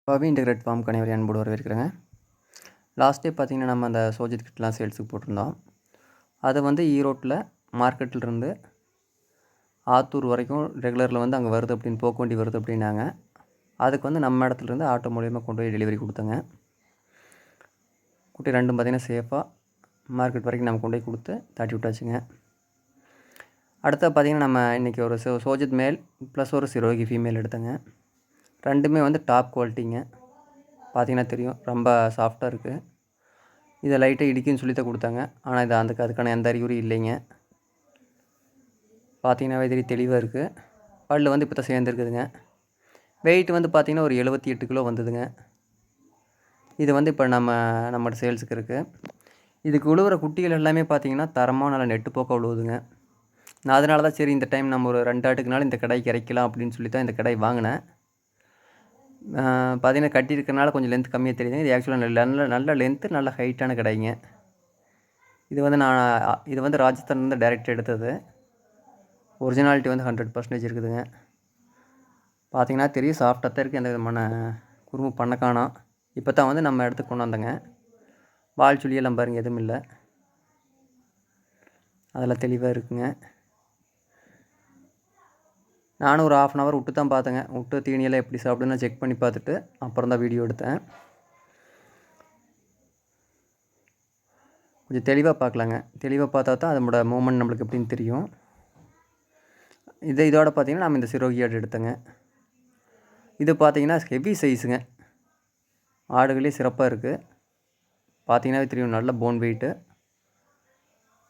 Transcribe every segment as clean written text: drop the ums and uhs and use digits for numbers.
பவி integrate form கனிவரி அன்போடு வரவேற்கிறேங்க. Last day பார்த்தீங்கன்னா, நம்ம அந்த சோஜித் கிட்லாம் சேல்ஸுக்கு போட்டிருந்தோம். அது வந்து ஈரோட்டில் மார்க்கெட்டிலிருந்து ஆத்தூர் வரைக்கும் ரெகுலரில் வந்து அங்கே வருது அப்படின்னு போக்க வண்டி வருது அப்படின்னாங்க. அதுக்கு வந்து நம்ம இடத்துலேருந்து ஆட்டோ மூலியமாக கொண்டு போய் டெலிவரி கொடுத்தேங்க. குட்டி ரெண்டும் பார்த்திங்கன்னா சேஃபாக மார்க்கெட் வரைக்கும் நம்ம கொண்டு போய் கொடுத்து தாட்டி விட்டாச்சுங்க. அடுத்த பார்த்திங்கன்னா, நம்ம இன்றைக்கி ஒரு சோஜித் மேல் ப்ளஸ் ஒரு சிரோகி ஃபீமேல் எடுத்தேங்க. ரெண்டுமே வந்து டாப் குவாலிட்டிங்க. பார்த்திங்கன்னா தெரியும், ரொம்ப சாஃப்டாக இருக்குது. இதை லைட்டாக இடிக்குன்னு சொல்லி தான் கொடுத்தாங்க. ஆனால் இது அதுக்கான எந்த அறிகுறியும் இல்லைங்க. பார்த்திங்கன்னாவே தெரியும், தெளிவாக இருக்குது. பல் வந்து இப்போ தான் சேர்ந்துருக்குதுங்க. வெயிட் வந்து பார்த்திங்கன்னா ஒரு 78 கிலோ வந்ததுங்க. இது வந்து இப்போ நம்மகிட்ட சேல்ஸுக்கு இருக்குது. இதுக்கு உழுவுற குட்டிகள் எல்லாமே பார்த்திங்கன்னா தரமாக நல்லா நெட்டு போக்க உழுவுதுங்க. நான் அதனால தான் சரி இந்த டைம் நம்ம ஒரு 2 ஆட்டுக்குனால இந்த கடாய்க்கு இறக்கலாம் அப்படின்னு சொல்லி தான் இந்த கடாய் வாங்கினேன். பார்த்திங்கன்னா கட்டியிருக்கனால கொஞ்சம் லென்த் கம்மியாக தெரியுதுங்க. இது ஆக்சுவலாக நல்ல லென்த்து, நல்ல ஹைட்டான கடாய்ங்க. இது வந்து ராஜஸ்தான்லேருந்து டைரெக்டாக எடுத்தது. ஒரிஜினாலிட்டி வந்து 100% இருக்குதுங்க. பார்த்திங்கன்னா தெரியும், சாஃப்டாக தான் இருக்குது. எந்த விதமான குறும்பு பண்ண காணோம். இப்போ தான் வந்து நம்ம இடத்துக்கு கொண்டு வந்தேங்க. வால் சுழியெல்லாம் பாருங்கள், எதுவும் இல்லை. அதெல்லாம் தெளிவாக இருக்குங்க. நானும் ஒரு 1/2 hour விட்டு தான் பார்த்தேங்க. விட்டு தீனியெல்லாம் எப்படி சாப்பிடுன்னு செக் பண்ணி பார்த்துட்டு அப்புறம் தான் வீடியோ எடுத்தேன். கொஞ்சம் தெளிவாக பார்க்கலாங்க. தெளிவாக பார்த்தா தான் அதனோட மூமெண்ட் நம்மளுக்கு எப்படின்னு தெரியும். இதோட பார்த்திங்கன்னா நம்ம இந்த சிரோகி ஆடு எடுத்தேங்க. இது பார்த்திங்கன்னா ஹெவி சைஸுங்க. ஆடுகளே சிறப்பாக இருக்குது. பார்த்திங்கன்னாவே தெரியும், நல்ல போன் வெயிட்டு.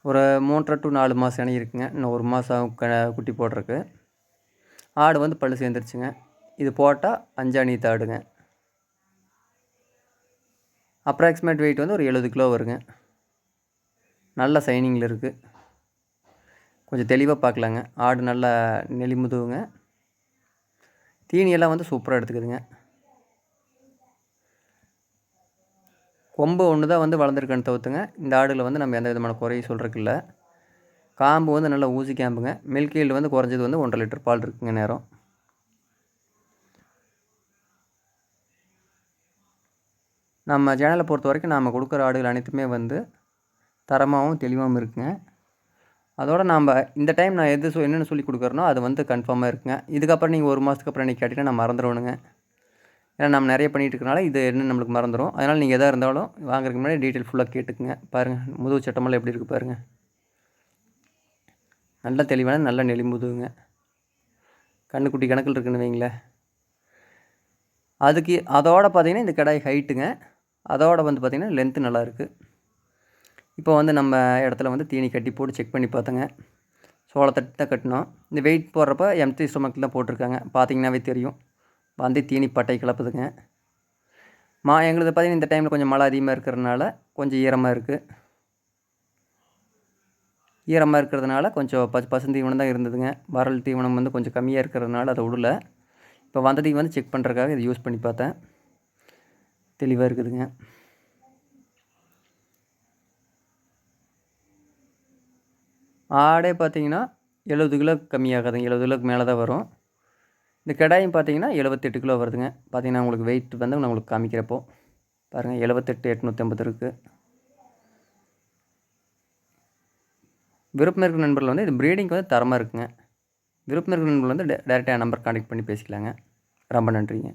ஒரு 3.5 to 4 மாதம் இணை இருக்குங்க. இன்னும் 1 மாதம் குட்டி போடுறதுக்கு. ஆடு வந்து பல்லு சேர்ந்துருச்சுங்க. இது போட்டால் 5 அணித்த ஆடுங்க. அப்ராக்சிமேட் வெயிட் வந்து ஒரு 70 கிலோ வருங்க. நல்ல சைனிங்கில் இருக்குது. கொஞ்சம் தெளிவாக பார்க்கலாங்க. ஆடு நல்லா நெளிமுதுவுங்க. தீனியெல்லாம் வந்து சூப்பராக எடுத்துக்குதுங்க. கொம்பு ஒன்று தான் வந்து வளர்ந்துருக்கான்னு தவிர்த்துங்க, இந்த ஆடுகளை வந்து நம்ம எந்த விதமான குறையும் சொல்கிறதுக்கு இல்லை. காம்பு வந்து நல்லா ஊசி காம்புங்க. மில்க் ஈல்டு வந்து குறைஞ்சது வந்து 1.5 லிட்டர் பால் இருக்குங்க நேரம். நம்ம சேனலை பொறுத்த வரைக்கும் நாம் கொடுக்குற ஆடுகள் அனைத்துமே வந்து தரமாகவும் தெளிவாகவும் இருக்குங்க. அதோடு நாம் இந்த டைம் நான் என்னென்னு சொல்லி கொடுக்குறேனோ அது வந்து கன்ஃபார்மாக இருக்குங்க. இதுக்கப்புறம் நீங்கள் 1 மாதத்துக்கு அப்புறம் நீங்கள் கேட்டிங்கன்னா நான் மறந்துடுவேனுங்க. ஏன்னா நம்ம நிறைய பண்ணிகிட்டு இருக்கனால இது என்னன்னு நம்மளுக்கு மறந்துடும். அதனால் நீங்கள் எதாக இருந்தாலும் வாங்குறதுக்கு முன்னாடி டீட்டெயில் ஃபுல்லாக கேட்டுக்குங்க. பாருங்கள், முதுகு சட்டமெல்லாம் எப்படி இருக்குது பாருங்கள். நல்ல தெளிவான நல்ல நெளிமுதுகுங்க. கண்ணுக்குட்டி கணக்கில் இருக்குன்னு வைங்களேன். அதோடு பார்த்திங்கன்னா இந்த கடாய் ஹைட்டுங்க. அதோடு வந்து பார்த்திங்கன்னா லென்த்து நல்லா இருக்குது. இப்போ வந்து நம்ம இடத்துல வந்து தீனி கட்டி போட்டு செக் பண்ணி பார்த்தேங்க. சோளத்தட்டு தான் கட்டினோம். இந்த வெயிட் போடுறப்ப எம்டி ஸ்டொமக்கில் தான் போட்டிருக்காங்க. பார்த்திங்கன்னாவே தெரியும், வந்து தீனி பட்டை கிளப்புதுங்க. எங்களுக்கு பார்த்திங்கன்னா இந்த டைமில் கொஞ்சம் மழை அதிகமாக இருக்கிறதுனால கொஞ்சம் ஈரமாக இருக்குது. ஈரமாக இருக்கிறதுனால கொஞ்சம் பசுந்தீவனம் தான் இருந்ததுங்க. வரல் தீவனம் வந்து கொஞ்சம் கம்மியாக இருக்கிறதுனால அதை விடல. இப்போ வந்ததையும் வந்து செக் பண்ணுறதுக்காக இதை யூஸ் பண்ணி பார்த்தேன். தெளிவாக இருக்குதுங்க. ஆடே பார்த்திங்கன்னா 70 கிலோ கம்மியாகாதுங்க. 70 கிலோக்கு மேலே தான் வரும். இந்த கடாயும் பார்த்திங்கன்னா 78 கிலோ வருதுங்க. பார்த்திங்கன்னா உங்களுக்கு வெயிட் வந்து நான் உங்களுக்கு காமிக்கிறப்போ பாருங்கள், 78,850 இருக்குது. விருப்பம் இருக்கிற நண்பர்கள் வந்து இது ப்ரீடிங்க்கு வந்து தரமாக இருக்குங்க. விருப்பம் இருக்கிற நண்பர்கள் வந்து டேரெக்டாக நம்பர் கான்டெக்ட் பண்ணி பேசிக்கலாங்க. ரொம்ப நன்றிங்க.